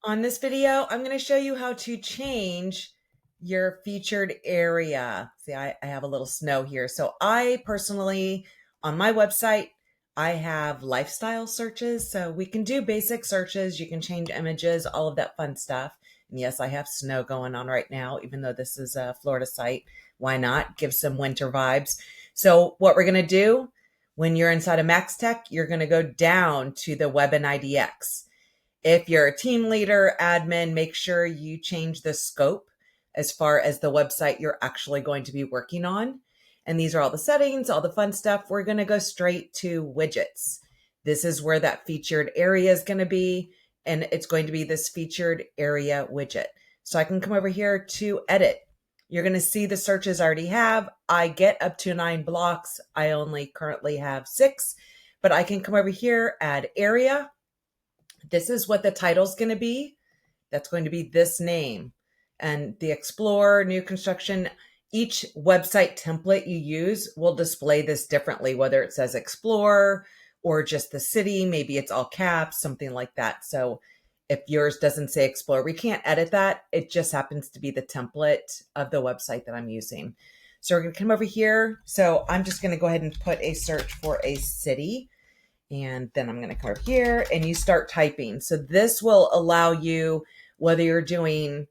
On this video, I'm going to show you how to change your featured area. See, I have a little snow here. So I personally, on my website, I have lifestyle searches. So we can do basic searches. You can change images, all of that fun stuff. And yes, I have snow going on right now, even though this is a Florida site. Why not? Give some winter vibes. So what we're going to do when you're inside of Max Tech, you're going to go down to the Web and IDX. If you're a team leader, admin, make sure you change the scope as far as the website you're actually going to be working on. And these are all the settings, all the fun stuff. We're going to go straight to widgets. This is where that featured area is going to be, and it's going to be this featured area widget. So I can come over here to edit. You're going to see the searches I already have. I get up to 9 blocks. I only currently have 6, but I can come over here, add area. This is what the title's going to be. That's going to be this name. And the Explore, new construction, each website template you use will display this differently, whether it says Explore or just the city, maybe it's all caps, something like that. So if yours doesn't say Explore, we can't edit that. It just happens to be the template of the website that I'm using. So we're going to come over here. So I'm just going to go ahead and put a search for a city. And then I'm going to come over here and you start typing. So this will allow you, whether you're doing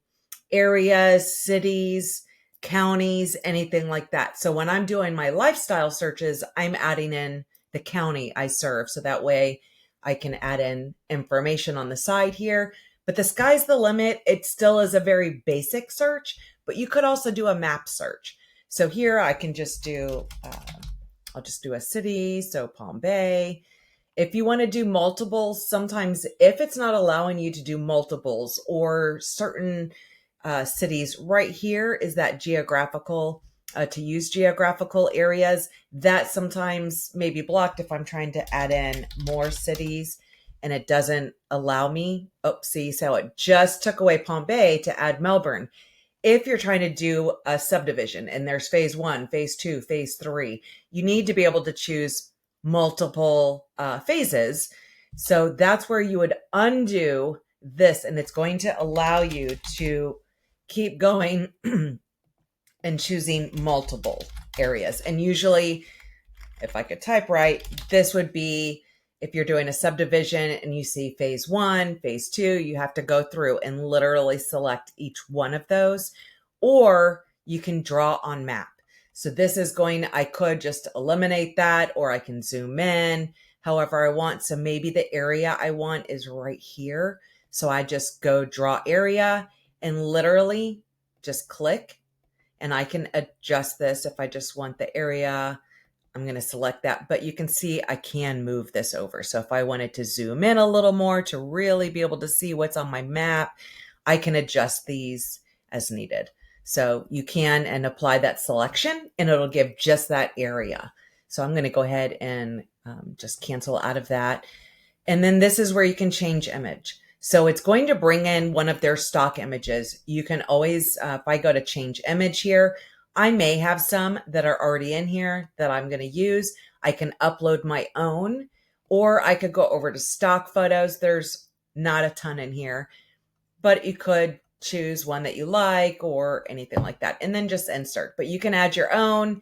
areas, cities, counties, anything like that. So when I'm doing my lifestyle searches, I'm adding in the county I serve. So that way I can add in information on the side here. But the sky's the limit. It still is a very basic search, but you could also do a map search. So here I can just do, I'll just do a city. So Palm Bay. If you want to do multiples, sometimes if it's not allowing you to do multiples or certain cities, right here is that geographical, to use geographical areas, that sometimes may be blocked if I'm trying to add in more cities and it doesn't allow me. Oh, see, so it just took away Palm Bay to add Melbourne. If you're trying to do a subdivision and there's phase 1, phase 2, phase 3, you need to be able to choose multiple phases. So that's where you would undo this, and it's going to allow you to keep going and choosing multiple areas. And usually, if I could type right, this would be if you're doing a subdivision and you see phase 1, phase 2, you have to go through and literally select each one of those, or you can draw on map. So this is going, I could just eliminate that, or I can zoom in however I want. So maybe the area I want is right here. So I just go draw area and literally just click, and I can adjust this. If I just want the area, I'm going to select that, but you can see I can move this over. So if I wanted to zoom in a little more to really be able to see what's on my map, I can adjust these as needed. So you can and apply that selection and it'll give just that area. So I'm going to go ahead and just cancel out of that. And then this is where you can change image. So it's going to bring in one of their stock images. You can always, if I go to change image here, I may have some that are already in here that I'm going to use. I can upload my own, or I could go over to stock photos. There's not a ton in here, but you could choose one that you like or anything like that, and then just insert. But you can add your own.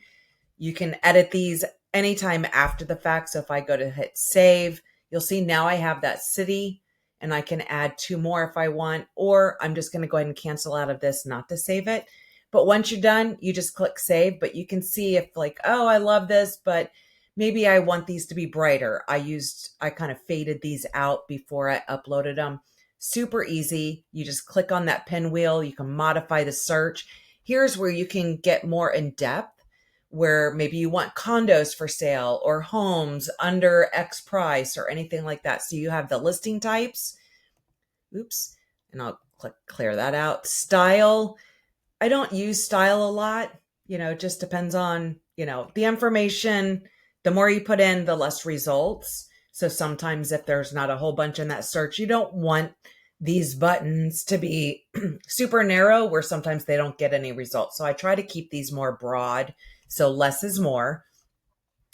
You can edit these anytime after the fact. So if I go to hit save, you'll see now I have that city, and I can add 2 more if I want, or I'm just going to go ahead and cancel out of this not to save it. But once you're done, you just click save. But you can see if like, oh, I love this, but maybe I want these to be brighter. I kind of faded these out before I uploaded them. Super easy. You just click on that pinwheel. You can modify the search. Here's where you can get more in depth, where maybe you want condos for sale or homes under X price or anything like that. So you have the listing types. Oops. And I'll click clear that out. Style. I don't use style a lot. It just depends on, the information. The more you put in, the less results. So sometimes if there's not a whole bunch in that search, you don't want these buttons to be super narrow where sometimes they don't get any results. So I try to keep these more broad. So less is more.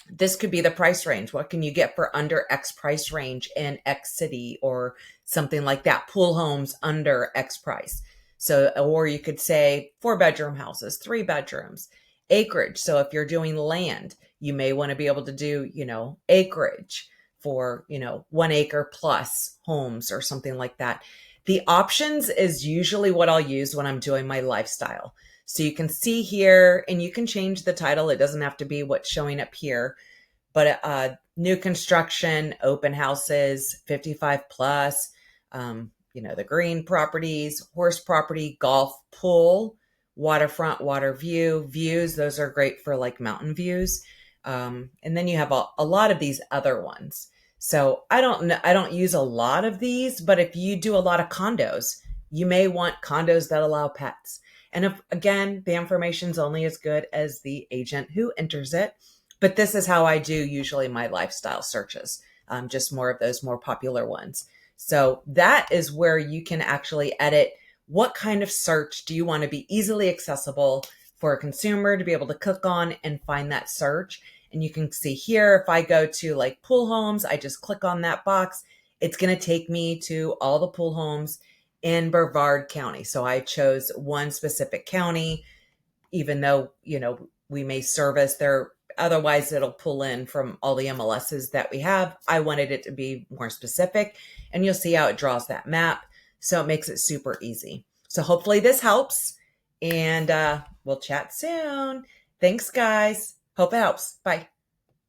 This could be the price range. What can you get for under X price range in X city or something like that? Pool homes under X price. So, or you could say 4-bedroom houses, 3 bedrooms, acreage. So if you're doing land, you may want to be able to do, acreage for, 1 acre plus homes or something like that. The options is usually what I'll use when I'm doing my lifestyle. So you can see here, and you can change the title. It doesn't have to be what's showing up here, but new construction, open houses, 55 plus, the green properties, horse property, golf, pool, waterfront, water views. Those are great for like mountain views. And then you have a lot of these other ones. So I don't use a lot of these, but if you do a lot of condos, you may want condos that allow pets. And if, again, the information's only as good as the agent who enters it. But this is how I do usually my lifestyle searches, just more of those more popular ones. So that is where you can actually edit what kind of search do you want to be easily accessible for a consumer to be able to click on and find that search. And you can see here, if I go to like pool homes, I just click on that box. It's going to take me to all the pool homes in Brevard County. So I chose one specific county, even though, we may service there. Otherwise, it'll pull in from all the MLSs that we have. I wanted it to be more specific, and you'll see how it draws that map. So it makes it super easy. So hopefully this helps, and we'll chat soon. Thanks, guys. Hope it helps. Bye.